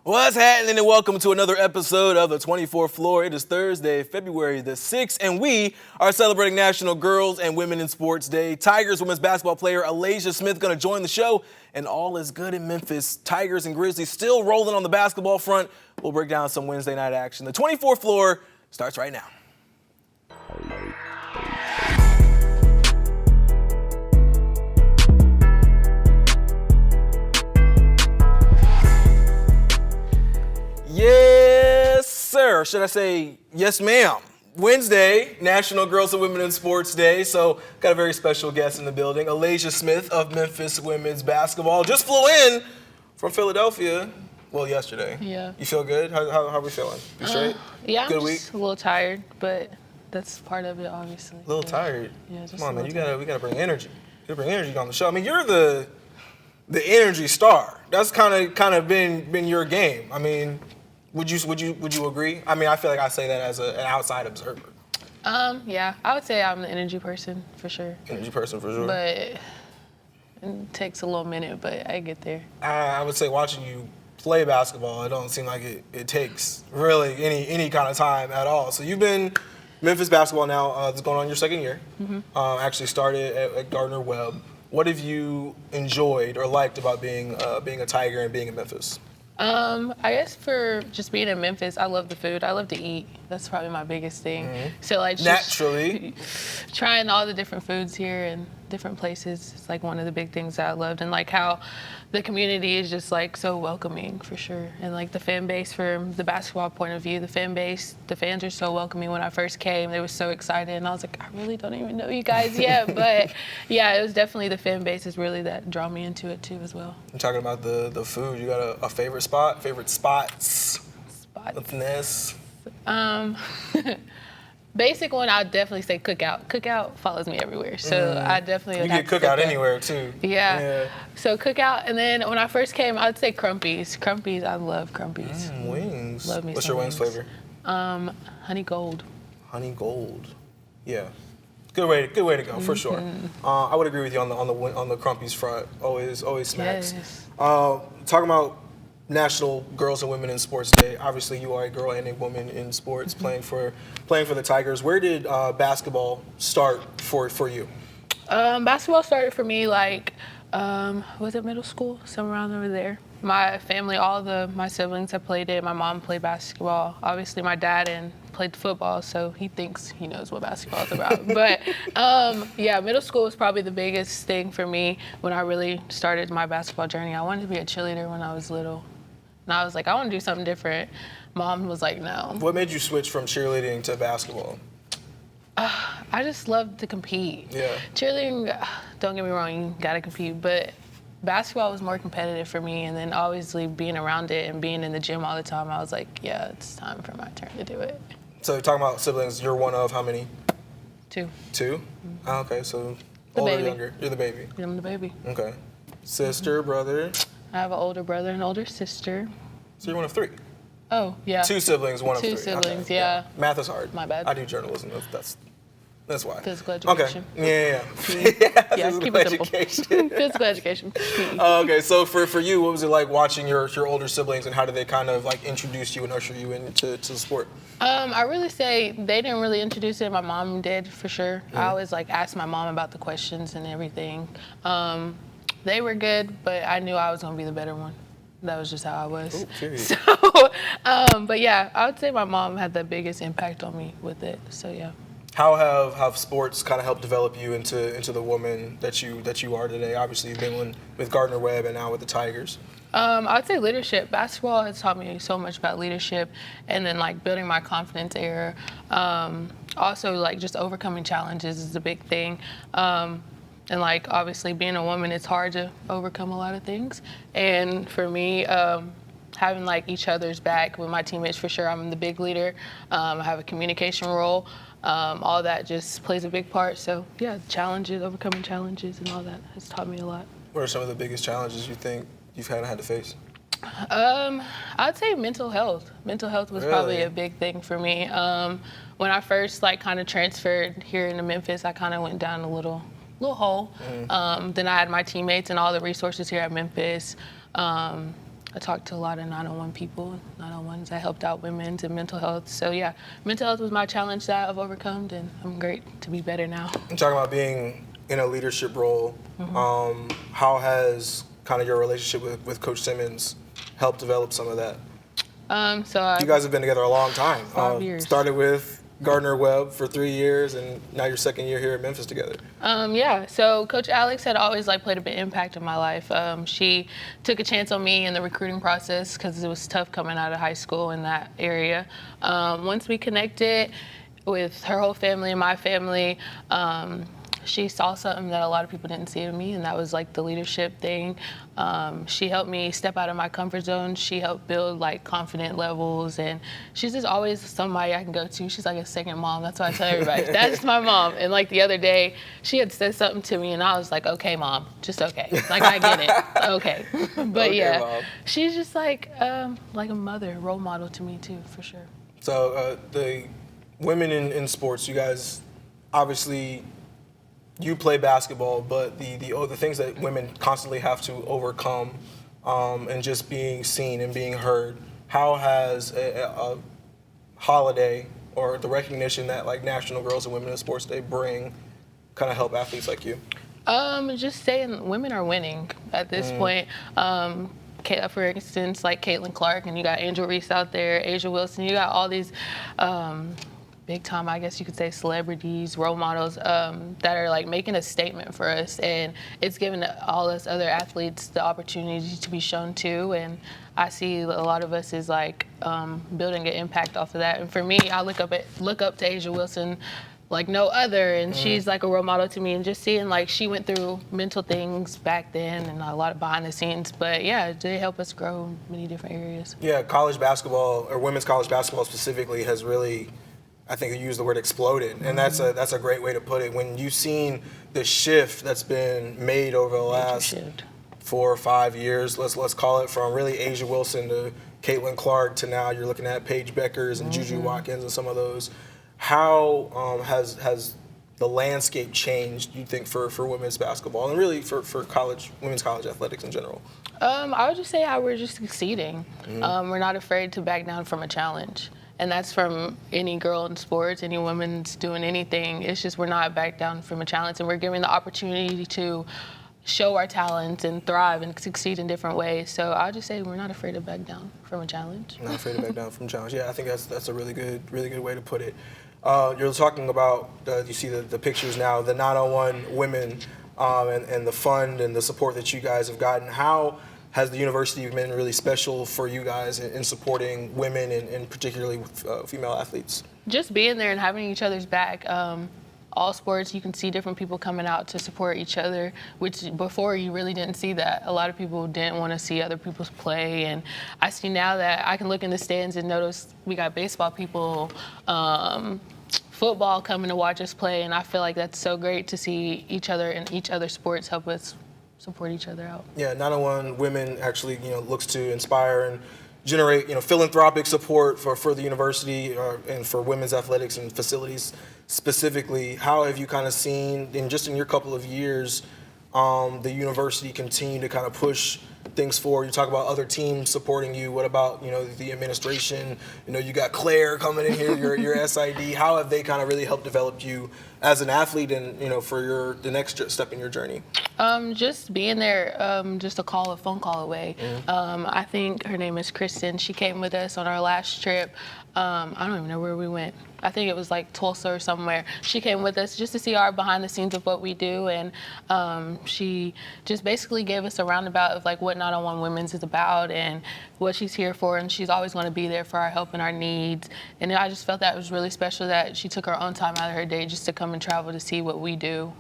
What's happening, and welcome to another episode of the 24th Floor. It is Thursday, February the 6th, and we are celebrating National Girls and Women in Sports Day. Tigers women's basketball player Alasia Smith going to join the show, and all is good in Memphis. Tigers and Grizzlies still rolling on the basketball front. We'll break down some Wednesday night action. The 24th Floor starts right now. Yes, sir. Should I say yes, ma'am? Wednesday, National Girls and Women in Sports Day. So, got a very special guest in the building, Alasia Smith of Memphis women's basketball. Just flew in from Philadelphia. Well, yesterday. Yeah. You feel good? How are we feeling? You straight? Yeah, good I'm week? just a little tired, but that's part of it, obviously. A little tired. Yeah, just Come on, man. We tired. gotta bring energy. You gotta bring energy on the show. I mean, you're the energy star. That's kind of been your game. I mean, would you agree? I mean, I feel like I say that as an outside observer. Yeah, I would say I'm the energy person for sure. Energy person for sure. But it takes a little minute, but I get there. I would say watching you play basketball, it don't seem like it takes really any kind of time at all. So you've been Memphis basketball now. It's going on your second year. Mm-hmm. Actually started at Gardner-Webb. What have you enjoyed or liked about being a Tiger and being in Memphis? I guess for just being in Memphis, I love the food. I love to eat. That's probably my biggest thing. Mm-hmm. So like just Naturally. trying all the different foods here and different places is like one of the big things that I loved, and like how the community is just like so welcoming for sure, and like the fan base from the basketball point of view, the fans are so welcoming. When I first came, they were so excited, and I was like, I really don't even know you guys yet, but yeah, it was definitely the fan base is really that draw me into it too as well. You're talking about the food. You got a favorite spot? Favorite spots? What's this? Basic one, I'd definitely say Cookout. Cookout follows me everywhere, so I definitely You would get Cookout anywhere too. Yeah. So Cookout, and then when I first came, I'd say Crumpy's. Crumpy's, I love Crumpy's. Wings. Love me What's some your wings flavor? Honey Gold. Honey Gold. Yeah. Good way to go for sure. I would agree with you on the Crumpy's front. Always smacks. Yes. Talking about National Girls and Women in Sports Day. Obviously, you are a girl and a woman in sports, playing for the Tigers. Where did basketball start for you? Basketball started for me like, was it middle school? Somewhere around over there. My family, my siblings have played it. My mom played basketball. Obviously, my dad played football, so he thinks he knows what basketball is about. But yeah, middle school was probably the biggest thing for me when I really started my basketball journey. I wanted to be a cheerleader when I was little. And I was like, I want to do something different. Mom was like, no. What made you switch from cheerleading to basketball? I just love to compete. Yeah. Cheerleading, don't get me wrong, you got to compete. But basketball was more competitive for me. And then obviously being around it and being in the gym all the time, I was like, yeah, it's time for my turn to do it. So talking about siblings, you're one of how many? Two. Two? Oh, okay, so The older, baby. younger. You're the baby. I'm the baby. Okay. Sister, brother. I have an older brother and an older sister. So you're one of three. Oh, yeah. Two siblings, one of three. Two siblings, Okay. yeah. Math is hard. My bad. I do journalism. That's why. Physical education. Okay. Yeah. Yeah, Physical keep it simple. education. Physical education. Okay, so for you, what was it like watching your older siblings, and how did they kind of like introduce you and usher you into the sport? I really say they didn't really introduce it. My mom did for sure. I always like asked my mom about the questions and everything. They were good, but I knew I was gonna be the better one. That was just how I was. Ooh, period. So, but yeah, I would say my mom had the biggest impact on me with it. So yeah. How have sports kind of helped develop you into the woman that you are today? Obviously, you've been with Gardner-Webb and now with the Tigers. I'd say leadership. Basketball has taught me so much about leadership, and then like building my confidence there. Also, like just overcoming challenges is a big thing. And like obviously being a woman, it's hard to overcome a lot of things. And for me, having like each other's back with my teammates, for sure, I'm the big leader. I have a communication role. All that just plays a big part. So yeah, overcoming challenges and all that has taught me a lot. What are some of the biggest challenges you think you've had to face? I'd say mental health. Mental health was probably a big thing for me. When I first like kind of transferred here into Memphis, I kind of went down a little hole. Then I had my teammates and all the resources here at Memphis. I talked to a lot of 901 people, 901s that helped out women's and mental health. So yeah, mental health was my challenge that I've overcome, and I'm great to be better now. I'm talking about being in a leadership role. How has kind of your relationship with Coach Simmons helped develop some of that? You guys have been together a long time. 5 years. Started with Gardner Webb for 3 years, and now your second year here at Memphis together. Yeah, so Coach Alex had always played a big impact in my life. She took a chance on me in the recruiting process because it was tough coming out of high school in that area. Once we connected with her whole family and my family, she saw something that a lot of people didn't see in me, and that was the leadership thing. She helped me step out of my comfort zone. She helped build confident levels, and she's just always somebody I can go to. She's like a second mom. That's what I tell everybody. That's my mom. And the other day, she had said something to me, and I was like, okay, mom, just okay. I get it. Okay. But okay, yeah, Mom. She's just like a mother, role model to me too, for sure. So the women in sports, you guys obviously. You play basketball, but the things that women constantly have to overcome, and just being seen and being heard. How has a holiday or the recognition that National Girls and Women in Sports Day bring kind of help athletes like you? Just saying women are winning at this point. For instance, Caitlin Clark, and you got Angel Reese out there, Asia Wilson. You got all these big time, I guess you could say, celebrities, role models that are making a statement for us, and it's giving all us other athletes the opportunity to be shown too. And I see a lot of us is building an impact off of that. And for me, I look up to Asia Wilson like no other, and she's a role model to me. And just seeing she went through mental things back then and a lot of behind the scenes, but yeah, they help us grow in many different areas. Yeah, college basketball, or women's college basketball specifically, has really, I think you used the word exploded, and that's a great way to put it. When you've seen the shift that's been made over the last 4 or 5 years, let's call it, from really Asia Wilson to Caitlin Clark to now you're looking at Paige Beckers and Juju Watkins and some of those. How has the landscape changed, you think, for women's basketball and really for women's college athletics in general? I would just say how we're just succeeding. We're not afraid to back down from a challenge. And that's from any girl in sports, any woman's doing anything. It's just we're not back down from a challenge, and we're given the opportunity to show our talents and thrive and succeed in different ways. So I'll just say we're not afraid to back down from a challenge. Not afraid to back down from a challenge. Yeah, I think that's a really good way to put it. You're talking about, you see the pictures now, the 901 women and the fund and the support that you guys have gotten. How has the university been really special for you guys in supporting women and particularly female athletes? Just being there and having each other's back. All sports, you can see different people coming out to support each other, which before you really didn't see that. A lot of people didn't want to see other people's play, and I see now that I can look in the stands and notice we got baseball people, football coming to watch us play, and I feel like that's so great to see each other and each other's sports help us support each other out. Yeah, 901 Women actually, looks to inspire and generate, philanthropic support for the university and for women's athletics and facilities specifically. How have you kind of seen, in your couple of years, the university continue to kind of push things forward? You talk about other teams supporting you. What about, the administration? You got Claire coming in here, your SID. How have they kind of really helped develop you as an athlete and, for the next step in your journey? Just being there, just a phone call away. I think her name is Kristen. She came with us on our last trip. I don't even know where we went. I think it was Tulsa or somewhere. She came with us just to see our behind the scenes of what we do, and she just basically gave us a roundabout of what 901 Women's is about and what she's here for, and she's always going to be there for our help and our needs. And I just felt that it was really special that she took her own time out of her day just to come and travel to see what we do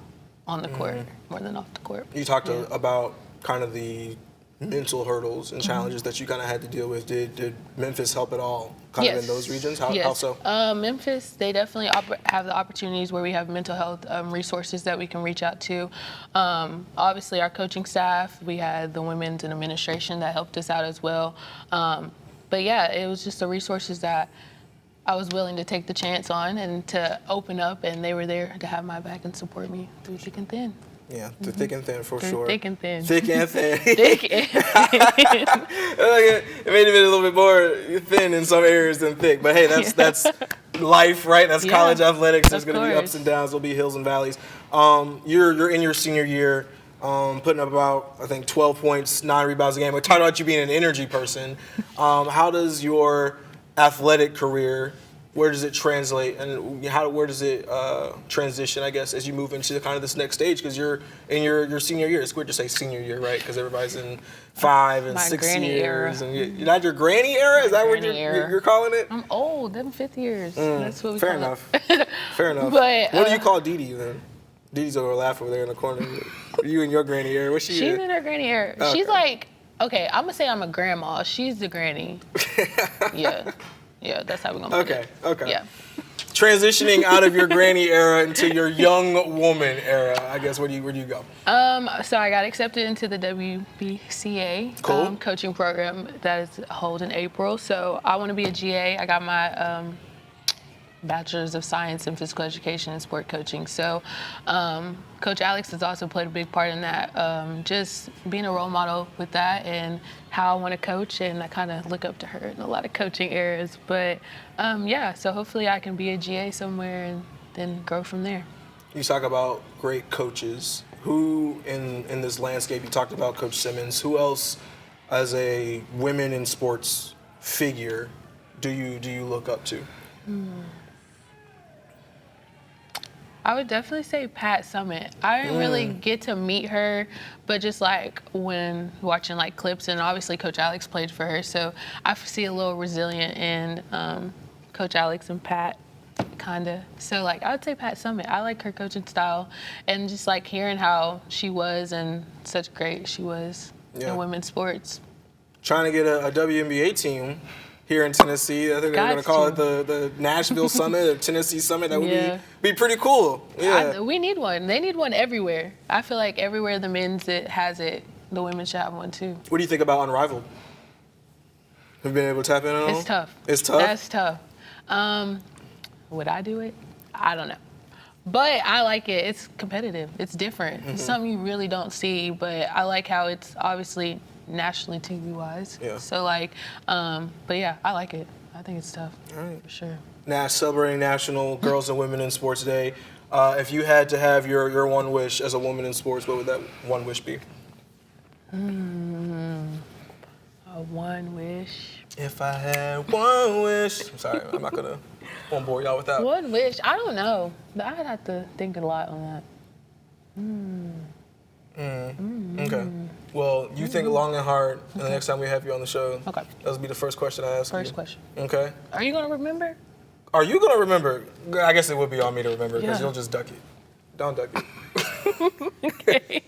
on the court more than off the court. You talked about kind of the mental hurdles and challenges that you kind of had to deal with. Did Memphis help at all kind of in those regions? How so? Memphis, they definitely have the opportunities where we have mental health resources that we can reach out to. Obviously, our coaching staff, we had the women's and administration that helped us out as well. But yeah, it was just the resources that I was willing to take the chance on and to open up, and they were there to have my back and support me through thick and thin. Yeah, thick and thin for sure. Thick and thin. Thick and thin. Thick and thin. It made it a little bit more thin in some areas than thick. But hey, that's life, right? That's college athletics. There's going to be ups and downs. There'll be hills and valleys. You're in your senior year, putting up about, I think, 12 points, 9 rebounds a game. We talked about you being an energy person. How does your athletic career, where does it translate, and where does it transition, I guess, as you move into kind of this next stage? Because you're in your senior year. It's weird to say senior year, right? Because everybody's in 5 and 6 years. Era. And you're not your granny era? Is that what you're calling it? I'm old. Them 5th years. That's what we Fair call enough. it. Fair enough. But, what do you call Dee Dee then? Dee Dee's over laughing over there in the corner. You in your granny era? What's she? She's in her granny era. Okay. She's like, okay, I'm gonna say I'm a grandma. She's the granny. Yeah, that's how we're gonna put it. Okay. Yeah. Transitioning out of your granny era into your young woman era, I guess, where do you go? So I got accepted into the WBCA coaching program that is held in April. So I want to be a GA. I got my Bachelor's of Science in Physical Education and Sport Coaching. So Coach Alex has also played a big part in that, just being a role model with that and how I want to coach, and I kind of look up to her in a lot of coaching areas. But so hopefully I can be a GA somewhere and then grow from there. You talk about great coaches. Who in this landscape, you talked about Coach Simmons, who else as a women in sports figure do you look up to? I would definitely say Pat Summitt. I didn't really get to meet her, but just like when watching like clips, and obviously Coach Alex played for her, so I see a little resilient in Coach Alex and Pat, kinda. So like I would say Pat Summitt. I like her coaching style, and just like hearing how she was and such great she was in women's sports. Trying to get a WNBA team here in Tennessee. I think they're going to call it the Nashville Summit, or Tennessee Summit. That would be pretty cool. Yeah. We need one. They need one everywhere. I feel like everywhere the men's has it, the women should have one too. What do you think about Unrivaled? Have you been able to tap in on it? It's tough. It's tough? That's tough. Would I do it? I don't know. But I like it. It's competitive. It's different. It's something you really don't see, but I like how it's obviously nationally TV-wise. Yeah. So like, but yeah, I like it. I think it's tough. All right. For sure. Now, celebrating National Girls and Women in Sports Day, if you had to have your one wish as a woman in sports, what would that one wish be? A one wish. If I had one wish. I'm sorry, I'm not gonna bore y'all with that. One wish? I don't know. I'd have to think a lot on that. Okay. Well, you think long and hard, and the next time we have you on the show, that'll be the first question I ask you. First question. Okay. Are you gonna remember? Are you gonna remember? I guess it would be on me to remember because you'll just duck it. Don't duck it. Okay.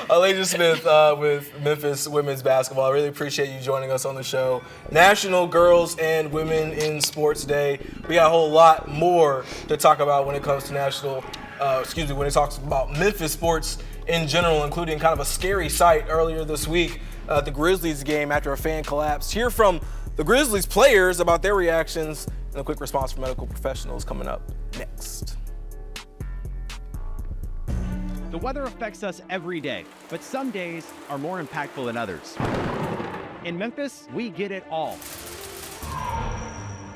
Alasia Smith with Memphis women's basketball. I really appreciate you joining us on the show. National Girls and Women in Sports Day. We got a whole lot more to talk about when it comes to when it talks about Memphis sports in general, including kind of a scary sight earlier this week at the Grizzlies game after a fan collapsed. Hear from the Grizzlies players about their reactions and a quick response from medical professionals coming up next. The weather affects us every day, but some days are more impactful than others. In Memphis, we get it all.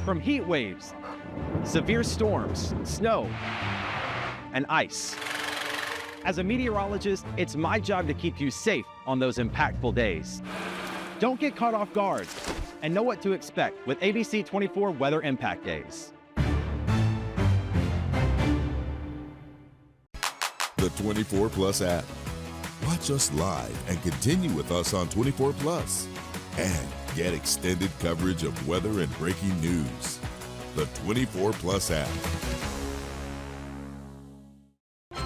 From heat waves, severe storms, snow, and ice. As a meteorologist, it's my job to keep you safe on those impactful days. Don't get caught off guard and know what to expect with ABC 24 Weather Impact Days. The 24 Plus app. Watch us live and continue with us on 24 Plus. And get extended coverage of weather and breaking news. The 24 Plus app.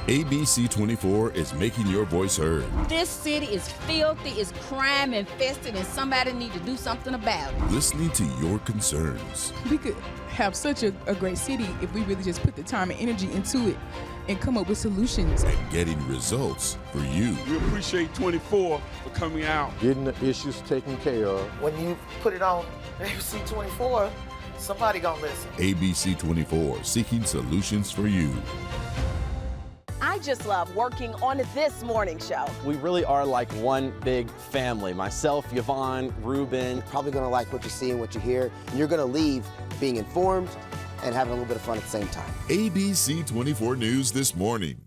ABC 24 is making your voice heard. This city is filthy, it's crime infested, and somebody need to do something about it. Listening to your concerns. We could have such a great city if we really just put the time and energy into it and come up with solutions. And getting results for you. We appreciate 24 for coming out. Getting the issues taken care of. When you put it on ABC 24, somebody gonna listen. ABC 24, seeking solutions for you. I I just love working on this morning show. We really are like one big family. Myself, Yvonne, Ruben. Probably gonna like what you see and what you hear. And you're gonna leave being informed and having a little bit of fun at the same time. ABC 24 News This Morning.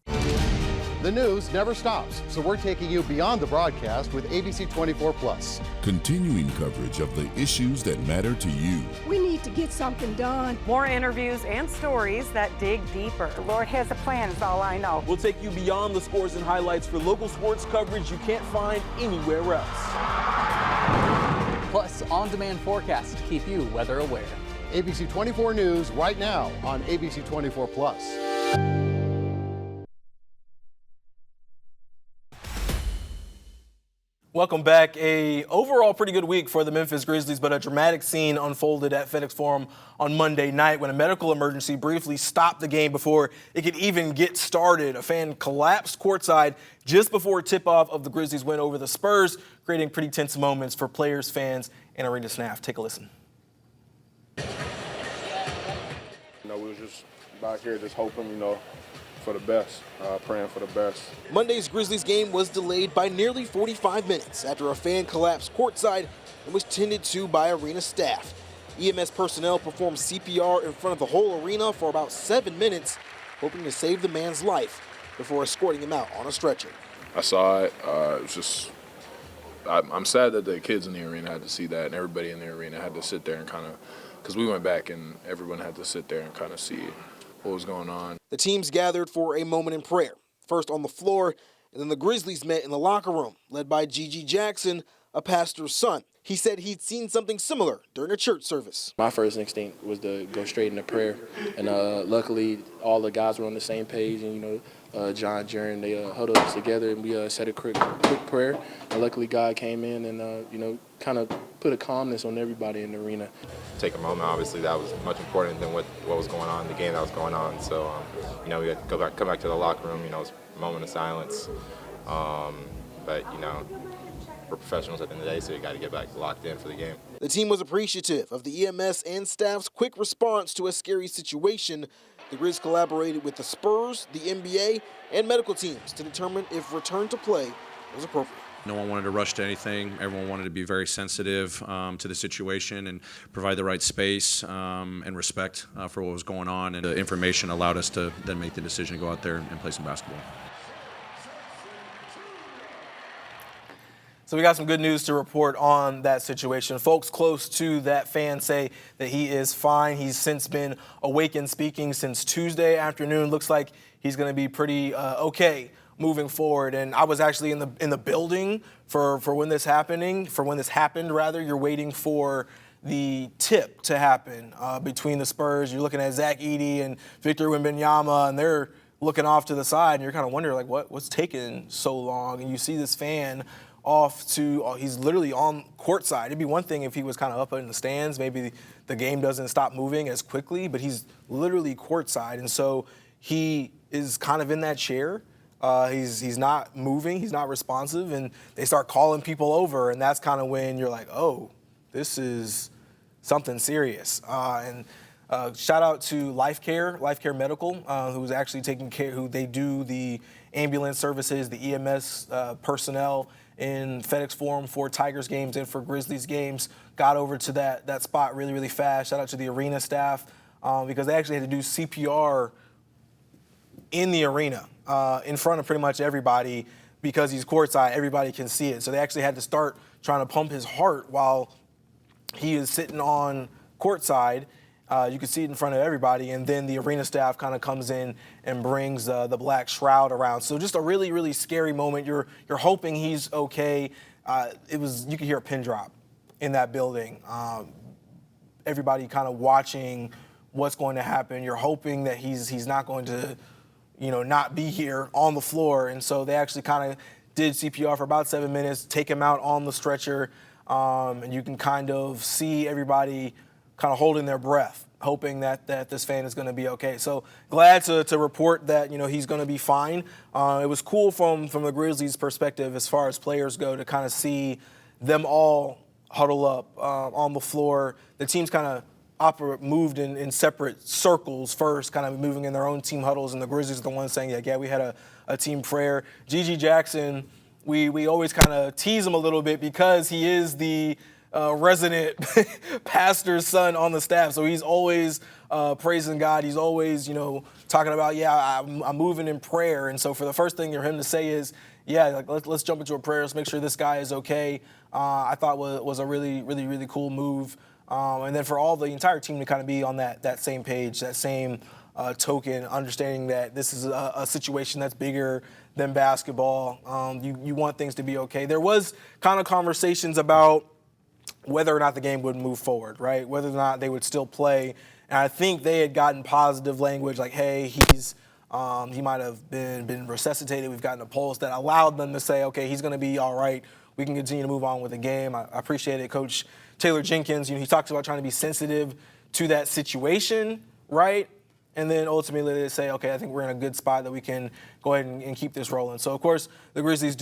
The news never stops, so we're taking you beyond the broadcast with ABC 24+. Continuing coverage of the issues that matter to you. We need to get something done. More interviews and stories that dig deeper. The Lord has a plan, is all I know. We'll take you beyond the scores and highlights for local sports coverage you can't find anywhere else. Plus, on-demand forecasts to keep you weather aware. ABC 24 News right now on ABC 24+. Welcome back. A overall pretty good week for the Memphis Grizzlies, but a dramatic scene unfolded at FedEx Forum on Monday night when a medical emergency briefly stopped the game before it could even get started. A fan collapsed courtside just before tip-off of the Grizzlies win over the Spurs, creating pretty tense moments for players, fans, and arena staff. Take a listen. We were just back here just hoping, for the best, praying for the best. Monday's Grizzlies game was delayed by nearly 45 minutes after a fan collapsed courtside and was tended to by arena staff. EMS personnel performed CPR in front of the whole arena for about 7 minutes, hoping to save the man's life before escorting him out on a stretcher. I saw it. It was just, I'm sad that the kids in the arena had to see that, and everybody in the arena had to sit there and kind of, because we went back and everyone had to sit there and kind of see what was going on. The teams gathered for a moment in prayer, first on the floor, and then the Grizzlies met in the locker room, led by Gigi Jackson, a pastor's son. He said he'd seen something similar during a church service. My first instinct was to go straight into prayer, and luckily all the guys were on the same page, and John, Jaren, they huddled us together, and we said a quick prayer, and luckily God came in and kind of put a calmness on everybody in the arena. Take a moment, obviously that was much important than what was going on, the game that was going on. So, we had to come back to the locker room, it was a moment of silence. But, we're professionals at the end of the day, so you got to get back locked in for the game. The team was appreciative of the EMS and staff's quick response to a scary situation. The Grizz collaborated with the Spurs, the NBA, and medical teams to determine if return to play was appropriate. No one wanted to rush to anything. Everyone wanted to be very sensitive to the situation and provide the right space and respect for what was going on. And the information allowed us to then make the decision to go out there and play some basketball. So we got some good news to report on that situation. Folks close to that fan say that he is fine. He's since been awake and speaking since Tuesday afternoon. Looks like he's going to be pretty okay moving forward. And I was actually in the building for when this happened. You're waiting for the tip to happen between the Spurs. You're looking at Zach Edey and Victor Wembanyama, and they're looking off to the side, and you're kind of wondering what's taking so long. And you see this fan off to, he's literally on courtside. It'd be one thing if he was kind of up in the stands, maybe the game doesn't stop moving as quickly, but he's literally courtside. And so he is kind of in that chair. He's not moving, he's not responsive, and they start calling people over, and that's kind of when you're like, oh, this is something serious. Shout out to Life Care Medical, who's actually taking care, who they do the ambulance services, the EMS personnel in FedEx Forum for Tigers games and for Grizzlies games, got over to that spot really, really fast. Shout out to the arena staff because they actually had to do CPR in the arena in front of pretty much everybody because he's courtside. Everybody can see it. So they actually had to start trying to pump his heart while he is sitting on courtside. You can see it in front of everybody, and then the arena staff kind of comes in and brings the black shroud around. So just a really, really scary moment. You're hoping he's okay. You could hear a pin drop in that building. Everybody kind of watching what's going to happen. You're hoping that he's not going to, not be here on the floor. And so they actually kind of did CPR for about 7 minutes, take him out on the stretcher, and you can kind of see everybody kind of holding their breath, hoping that this fan is going to be okay. So glad to report that, he's going to be fine. It was cool from the Grizzlies' perspective as far as players go to kind of see them all huddle up on the floor. The teams kind of moved in separate circles first, kind of moving in their own team huddles, and the Grizzlies are the ones saying, yeah, we had a a team prayer. GG Jackson, we always kind of tease him a little bit because he is the resident pastor's son on the staff. So he's always praising God. He's always, talking about, I'm moving in prayer. And so for the first thing for him to say is, let's jump into a prayer. Let's make sure this guy is okay. I thought was a really, really, really cool move. And then for the entire team to kind of be on that same page, that same token, understanding that this is a situation that's bigger than basketball. You want things to be okay. There was kind of conversations about whether or not the game would move forward, right? Whether or not they would still play. And I think they had gotten positive language like, hey, he might have been resuscitated. We've gotten a pulse that allowed them to say, okay, he's going to be all right. We can continue to move on with the game. I appreciate it. Coach Taylor Jenkins, he talks about trying to be sensitive to that situation, right? And then ultimately they say, okay, I think we're in a good spot that we can go ahead and keep this rolling. So, of course, the Grizzlies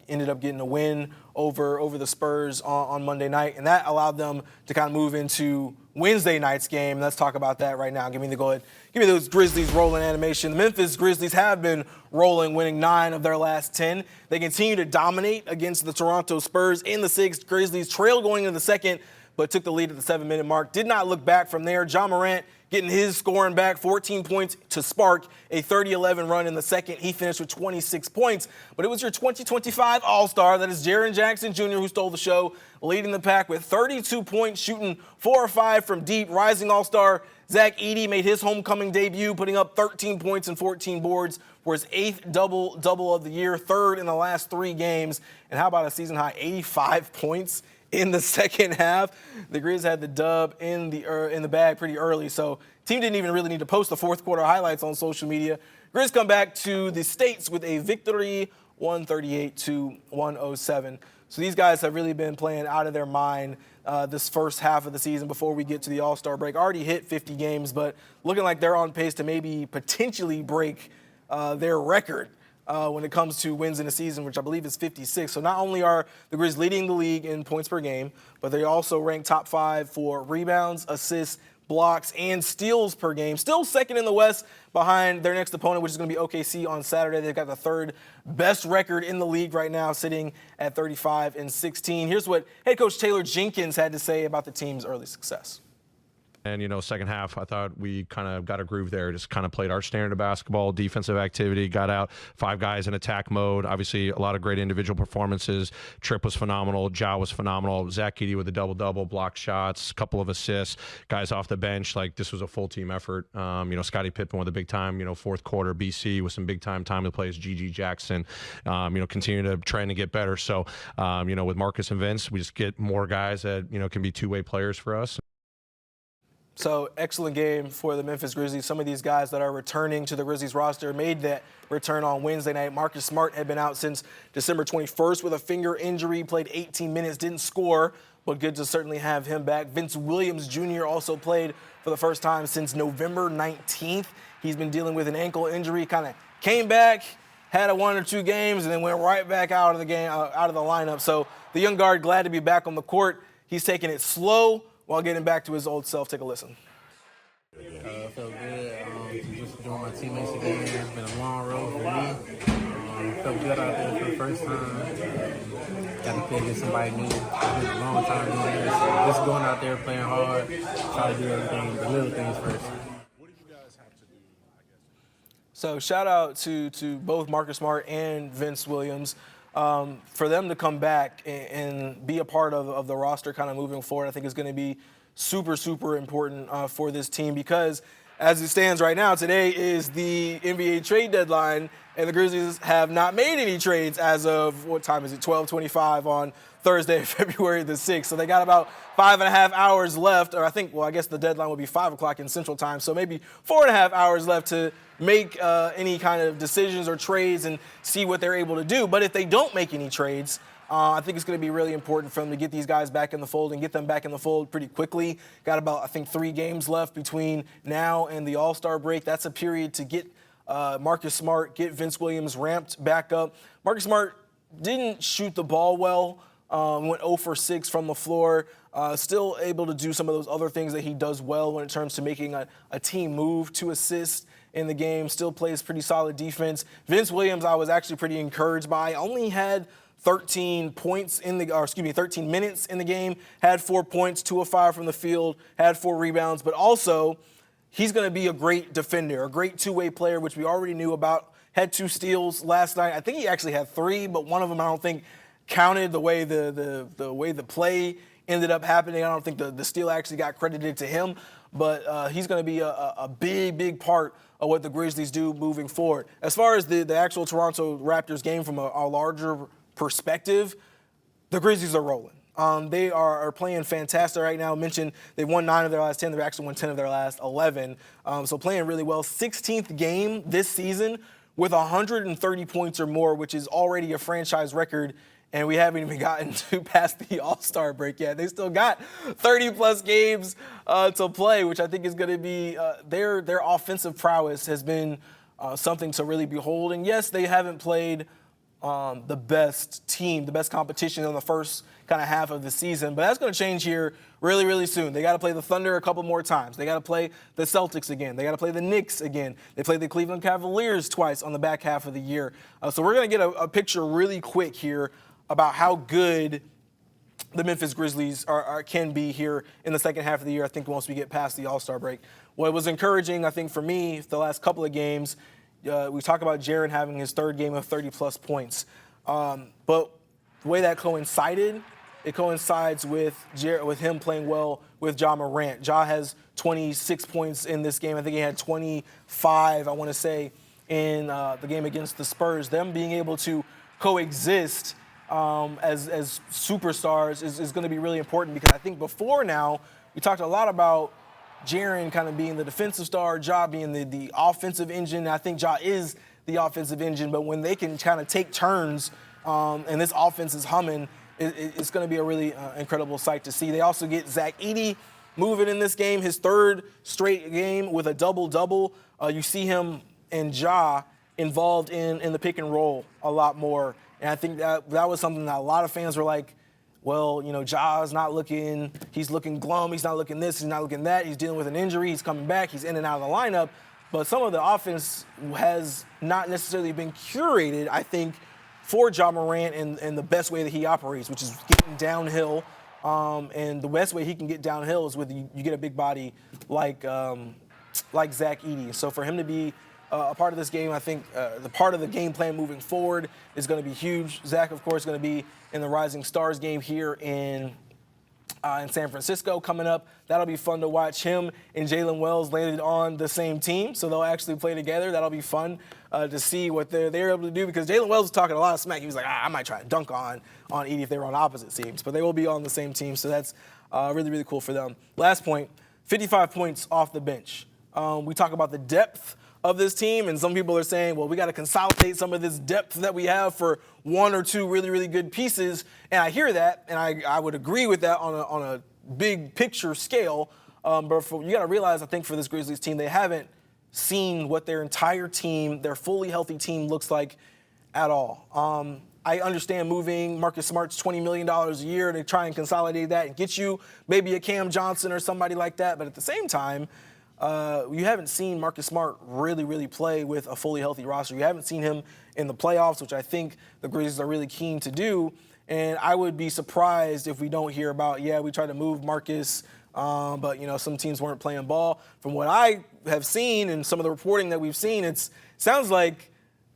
ended up getting a win over the Spurs on Monday night, and that allowed them to kind of move into Wednesday night's game. Let's talk about that right now. Give me those Grizzlies rolling animation. The Memphis Grizzlies have been rolling, winning 9 of their last 10. They continue to dominate against the Toronto Spurs in the 6th. Grizzlies trailed going into the 2nd, but took the lead at the 7-minute mark. Did not look back from there. Ja Morant getting his scoring back, 14 points to spark a 30-11 run in the 2nd. He finished with 26 points. But it was your 2025 All-Star, that is Jaren Jackson Jr., who stole the show, leading the pack with 32 points, shooting 4 or 5 from deep. Rising All-Star Zach Edey made his homecoming debut, putting up 13 points and 14 boards for his 8th double of the year, 3rd in the last 3 games. And how about a season-high 85 points in the second half? The Grizz had the dub in the bag pretty early, so team didn't even really need to post the fourth quarter highlights on social media. Grizz come back to the States with a victory, 138-107. So these guys have really been playing out of their mind this first half of the season before we get to the All-Star break. Already hit 50 games, but looking like they're on pace to maybe potentially break their record when it comes to wins in a season, which I believe is 56. So not only are the Grizz leading the league in points per game, but they also rank top 5 for rebounds, assists, blocks, and steals per game. Still second in the West behind their next opponent, which is going to be OKC on Saturday. They've got the 3rd best record in the league right now, sitting at 35-16. Here's what head coach Taylor Jenkins had to say about the team's early success. And, second half, I thought we kind of got a groove there, just kind of played our standard of basketball, defensive activity, got out 5 guys in attack mode. Obviously, a lot of great individual performances. Tripp was phenomenal. Ja was phenomenal. Zach Edey with a double-double, block shots, couple of assists, guys off the bench. Like, this was a full team effort. Scottie Pippen with a big time, fourth quarter. BC with some big time to play as GG Jackson. Continue to trying to get better. So, with Marcus and Vince, we just get more guys that, can be two-way players for us. So excellent game for the Memphis Grizzlies. Some of these guys that are returning to the Grizzlies roster made that return on Wednesday night. Marcus Smart had been out since December 21st with a finger injury, played 18 minutes, didn't score, but good to certainly have him back. Vince Williams Jr. also played for the first time since November 19th. He's been dealing with an ankle injury, kind of came back, had 1 or 2 games, and then went right back out of the game, out of the lineup. So the young guard glad to be back on the court. He's taking it slow while getting back to his old self. Take a listen. I felt good. Just join my teammates again. It's been a long road for me. Felt good out there for the first time. Got to play against somebody new. It's been a long time doing this. Just going out there playing hard. Try to do everything, the little things first. What did you guys have to do, I guess? So shout out to both Marcus Smart and Vince Williams. For them to come back and be a part of the roster kind of moving forward, I think is going to be super, super important for this team because as it stands right now, today is the NBA trade deadline, and the Grizzlies have not made any trades as of, what time is it, 12:25 on Thursday, February the 6th. So they got about 5.5 hours left, or I guess the deadline will be 5 o'clock in Central Time, so maybe 4.5 hours left to make any kind of decisions or trades and see what they're able to do. But if they don't make any trades, I think it's going to be really important for them to get these guys back in the fold and get them back in the fold pretty quickly. Got about, 3 games left between now and the All-Star break. That's a period to get Marcus Smart, get Vince Williams ramped back up. Marcus Smart didn't shoot the ball well went 0 for 6 from the floor. Still able to do some of those other things that he does well when it comes to making a team move, 2 assists in the game. Still plays pretty solid defense. Vince Williams, I was actually pretty encouraged by. Only had 13 minutes in the game, had 4 points, 2 of 5 from the field, had 4 rebounds, but also he's going to be a great defender, a great two-way player, which we already knew about. Had 2 steals last night. I think he actually had 3, but one of them I don't think counted the way the way the play ended up happening. I don't think the steal actually got credited to him, but he's going to be a big part of what the Grizzlies do moving forward. As far as the actual Toronto Raptors game from a larger perspective, the Grizzlies are rolling. They are playing fantastic right now. I mentioned they've won 9 of their last 10. They've actually won 10 of their last 11. So playing really well. 16th game this season with 130 points or more, which is already a franchise record. And we haven't even gotten past the All-Star break yet. They still got 30-plus games to play, which I think is going to be their offensive prowess has been something to really behold. And yes, they haven't played the best team, the best competition in the first kind of half of the season. But that's going to change here really, really soon. They got to play the Thunder a couple more times. They got to play the Celtics again. They got to play the Knicks again. They played the Cleveland Cavaliers twice on the back half of the year. So we're going to get a picture really quick here about how good the Memphis Grizzlies can be here in the second half of the year, I think, once we get past the All-Star break. What was encouraging, I think, for me, the last couple of games, we talk about Jaren having his 3rd game of 30-plus points. But the way that coincided, it coincides with him playing well with Ja Morant. Ja has 26 points in this game. I think he had 25, I want to say, in the game against the Spurs. Them being able to coexist as superstars is going to be really important, because I think before now, we talked a lot about Jaren kind of being the defensive star, Ja being the offensive engine. I think Ja is the offensive engine, but when they can kind of take turns and this offense is humming, it's going to be a really incredible sight to see. They also get Zach Edey moving in this game, his 3rd straight game with a double-double. You see him and Ja involved in the pick and roll a lot more. And I think that was something that a lot of fans were like, well, Ja's not looking, he's looking glum, he's not looking this, he's not looking that, he's dealing with an injury, he's coming back, he's in and out of the lineup. But some of the offense has not necessarily been curated, I think, for Ja Morant and the best way that he operates, which is getting downhill. And the best way he can get downhill is with you get a big body like Zach Edey. So for him to be a part of this game, I think the part of the game plan moving forward is going to be huge. Zach, of course, is going to be in the Rising Stars game here in San Francisco coming up. That'll be fun to watch. Him and Jalen Wells landed on the same team, so they'll actually play together. That'll be fun to see what they're able to do, because Jalen Wells was talking a lot of smack. He was like, I might try to dunk on Edey if they were on opposite teams, but they will be on the same team, so that's really, really cool for them. Last point, 55 points off the bench. We talk about the depth of this team, and some people are saying, well, we got to consolidate some of this depth that we have for 1 or 2 really, really good pieces. And I hear that, and I would agree with that on a big picture scale. But you got to realize, I think, for this Grizzlies team, they haven't seen what their entire team, their fully healthy team, looks like at all. I understand moving Marcus Smart's $20 million a year to try and consolidate that and get you maybe a Cam Johnson or somebody like that. But at the same time, you haven't seen Marcus Smart really, really play with a fully healthy roster. You haven't seen him in the playoffs, which I think the Grizzlies are really keen to do. And I would be surprised if we don't hear about, we tried to move Marcus, but, some teams weren't playing ball. From what I have seen and some of the reporting that we've seen, it sounds like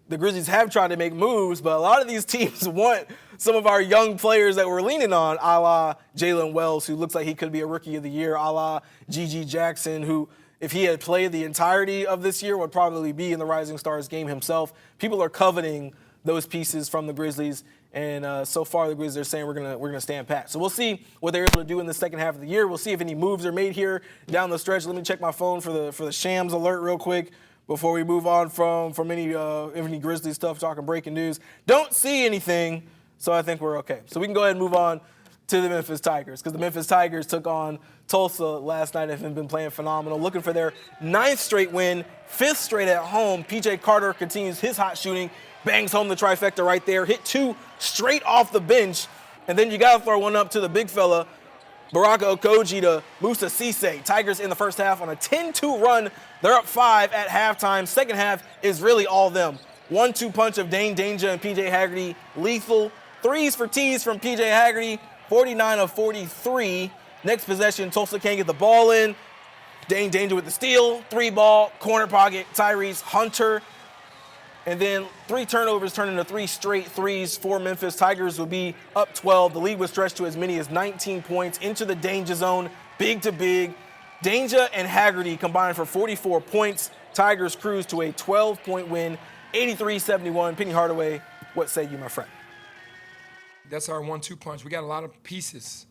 the Grizzlies have tried to make moves, but a lot of these teams want some of our young players that we're leaning on, a la Jalen Wells, who looks like he could be a Rookie of the Year, a la G.G. Jackson, who, if he had played the entirety of this year, would probably be in the Rising Stars game himself. People are coveting those pieces from the Grizzlies, and so far the Grizzlies are saying we're gonna stand pat. So we'll see what they're able to do in the second half of the year. We'll see if any moves are made here down the stretch. Let me check my phone for the Shams alert real quick before we move on from any Grizzlies stuff, talking breaking news. Don't see anything, so I think we're okay. So we can go ahead and move on to the Memphis Tigers, because the Memphis Tigers took on Tulsa last night and have been playing phenomenal, looking for their 9th straight win, 5th straight at home. P.J. Carter continues his hot shooting, bangs home the trifecta right there, hit 2 straight off the bench And then you got to throw one up to the big fella, Baraka Okoji to Musa Cisse. Tigers in the first half on a 10-2 run. They're up 5 at halftime. Second half is really all them. 1-2 punch of Dane Danger and P.J. Haggerty, lethal. Threes for tees from P.J. Haggerty, 49 of 43. Next possession, Tulsa can't get the ball in. Dane Danger with the steal, 3-ball, corner pocket, Tyrese Hunter. And then 3 turnovers turn into 3 straight threes for Memphis. Tigers will be up 12. The lead was stretched to as many as 19 points into the danger zone, big to big. Danger and Haggerty combined for 44 points. Tigers cruise to a 12-point win, 83-71. Penny Hardaway, what say you, my friend? That's our 1-2 punch. We got a lot of pieces,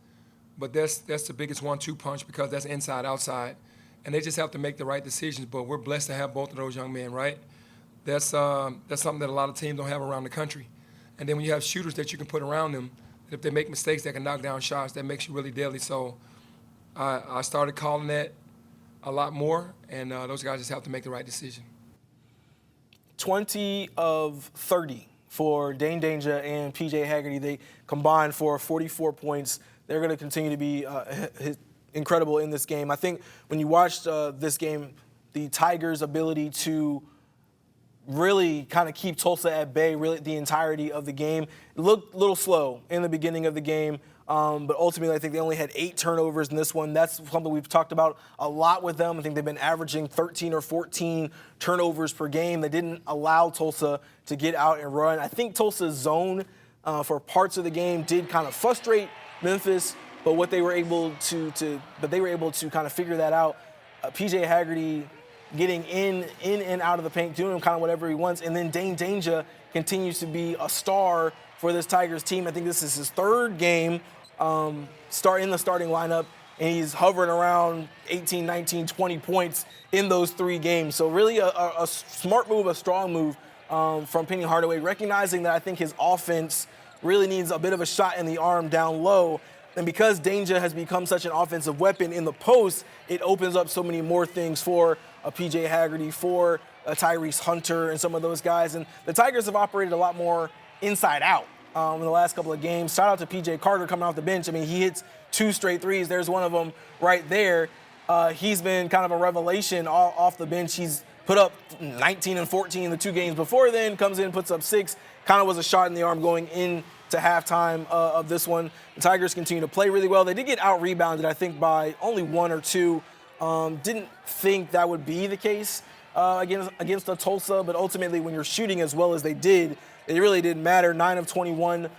but that's the biggest 1-2 punch because that's inside, outside. And they just have to make the right decisions, but we're blessed to have both of those young men, right? That's something that a lot of teams don't have around the country. And then when you have shooters that you can put around them, if they make mistakes, they can knock down shots. That makes you really deadly. So I started calling that a lot more, and those guys just have to make the right decision. 20 of 30 for Dane Danger and P.J. Haggerty. They combined for 44 points. They're going to continue to be incredible in this game. I think when you watched this game, the Tigers' ability to really kind of keep Tulsa at bay really the entirety of the game. It looked a little slow in the beginning of the game, but ultimately I think they only had 8 turnovers in this one. That's something we've talked about a lot with them. I think they've been averaging 13 or 14 turnovers per game. They didn't allow Tulsa to get out and run. I think Tulsa's zone for parts of the game did kind of frustrate Memphis, but what they were able to kind of figure that out. P.J. Haggerty getting in and out of the paint, doing kind of whatever he wants. And then Dane Danger continues to be a star for this Tigers team. I think this is his 3rd game in the starting lineup, and he's hovering around 18, 19, 20 points in those 3 games. So really a smart move, a strong move from Penny Hardaway, recognizing that I think his offense really needs a bit of a shot in the arm down low. And because Danger has become such an offensive weapon in the post, it opens up so many more things for P.J. Haggerty, for Tyrese Hunter, and some of those guys. And the Tigers have operated a lot more inside out in the last couple of games. Shout out to P.J. Carter coming off the bench. I mean, he hits 2 straight threes. There's one of them right there. He's been kind of a revelation off the bench. He's put up 19 and 14 in the 2 games before then, comes in, puts up 6. Kind of was a shot in the arm going in to halftime of this one. The Tigers continue to play really well. They did get out-rebounded, I think, by only 1 or 2. Didn't think that would be the case against the Tulsa, but ultimately when you're shooting as well as they did, it really didn't matter. 9 of 21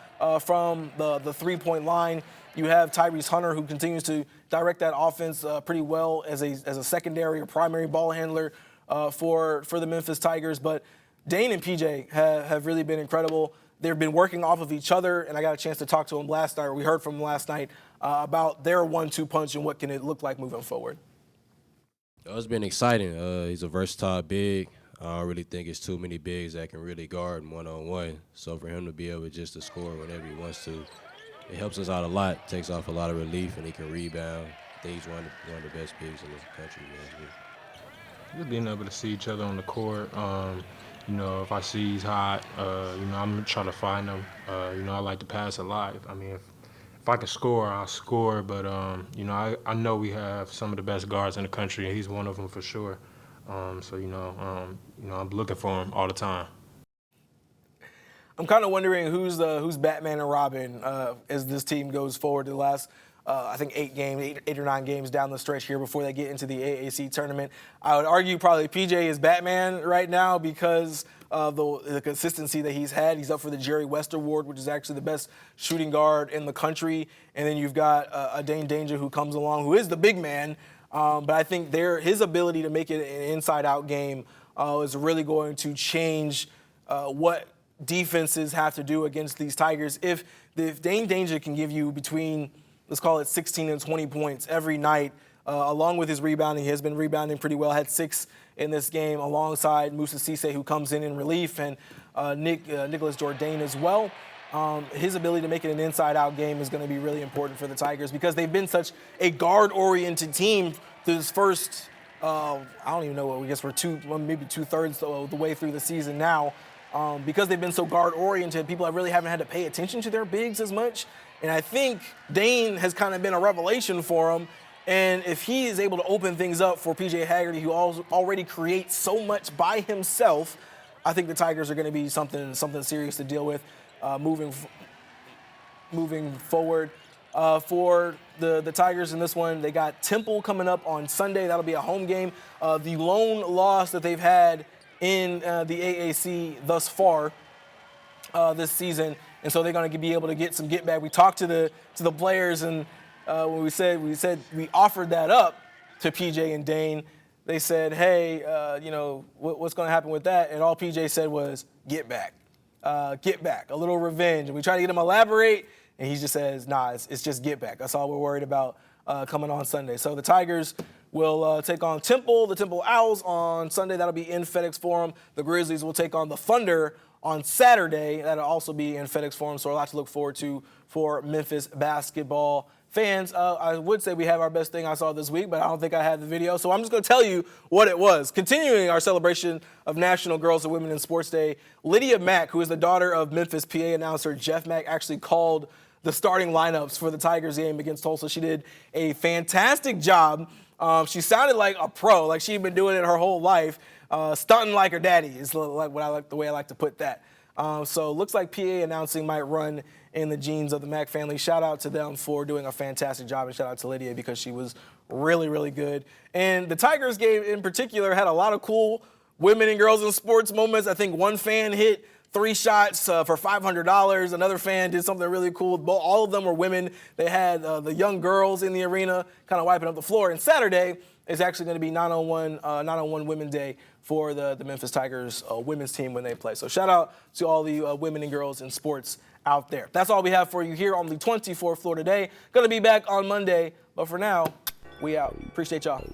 from the 3-point line. You have Tyrese Hunter, who continues to direct that offense pretty well as a secondary or primary ball handler for the Memphis Tigers. But Dane and PJ have really been incredible. They've been working off of each other, and I got a chance to talk to them last night, or we heard from them last night, about their 1-2 punch and what can it look like moving forward. It's been exciting. He's a versatile big. I don't really think it's too many bigs that can really guard one-on-one. So for him to be able just to score whenever he wants to, it helps us out a lot, takes off a lot of relief, and he can rebound. I think he's one of the best bigs in the country. Just being able to see each other on the court. If I see he's hot, I'm trying to find him. I like to pass a lot. I mean, if I can score, I'll score. But, I know we have some of the best guards in the country, and he's one of them for sure. I'm looking for him all the time. I'm kind of wondering who's Batman and Robin as this team goes forward to the last, I think 8 or 9 games down the stretch here before they get into the AAC tournament. I would argue probably PJ is Batman right now because of the consistency that he's had. He's up for the Jerry West Award, which is actually the best shooting guard in the country. And then you've got a Dane Danger who comes along, who is the big man. But I think his ability to make it an inside-out game is really going to change what defenses have to do against these Tigers. If Dane Danger can give you between, let's call it 16 and 20 points every night, along with his rebounding, he has been rebounding pretty well, had 6 in this game alongside Musa Cisse, who comes in relief, and Nicholas Jourdain as well. His ability to make it an inside-out game is going to be really important for the Tigers because they've been such a guard-oriented team through this first, I don't even know, I guess we're maybe 2/3 the way through the season now. Because they've been so guard-oriented, people really haven't had to pay attention to their bigs as much. And I think Dane has kind of been a revelation for him. And if he is able to open things up for P.J. Haggerty, who already creates so much by himself, I think the Tigers are going to be something serious to deal with moving forward. For the Tigers in this one, they got Temple coming up on Sunday. That'll be a home game. The lone loss that they've had in the AAC thus far this season, and so they're going to be able to get some get back. We talked to the players, and when we said we offered that up to PJ and Dane, they said, hey, what's going to happen with that? And all PJ said was get back, a little revenge. And we tried to get him to elaborate, and he just says, nah, it's just get back. That's all we're worried about coming on Sunday. So the Tigers will take on Temple, the Temple Owls on Sunday. That'll be in FedEx Forum. The Grizzlies will take on the Thunder on Saturday. That'll also be in FedEx Forum, so a lot to look forward to for Memphis basketball fans. I would say we have our best thing I saw this week, but I don't think I had the video, so I'm just going to tell you what it was. Continuing our celebration of National Girls and Women in Sports Day, Lydia Mack, who is the daughter of Memphis PA announcer Jeff Mack, actually called the starting lineups for the Tigers game against Tulsa. She did a fantastic job. She sounded like a pro, like she'd been doing it her whole life. Stunting like her daddy is like the way I like to put that. So looks like PA announcing might run in the genes of the Mack family. Shout out to them for doing a fantastic job, and shout out to Lydia because she was really, really good. And the Tigers game in particular had a lot of cool women and girls in sports moments. I think one fan hit 3 shots for $500. Another fan did something really cool. All of them were women. They had the young girls in the arena kind of wiping up the floor. And Saturday is actually going to be 9-on-1 Women's Day for the Memphis Tigers women's team when they play. So shout out to all the women and girls in sports out there. That's all we have for you here on the 24th floor today. Going to be back on Monday, but for now, we out. Appreciate y'all.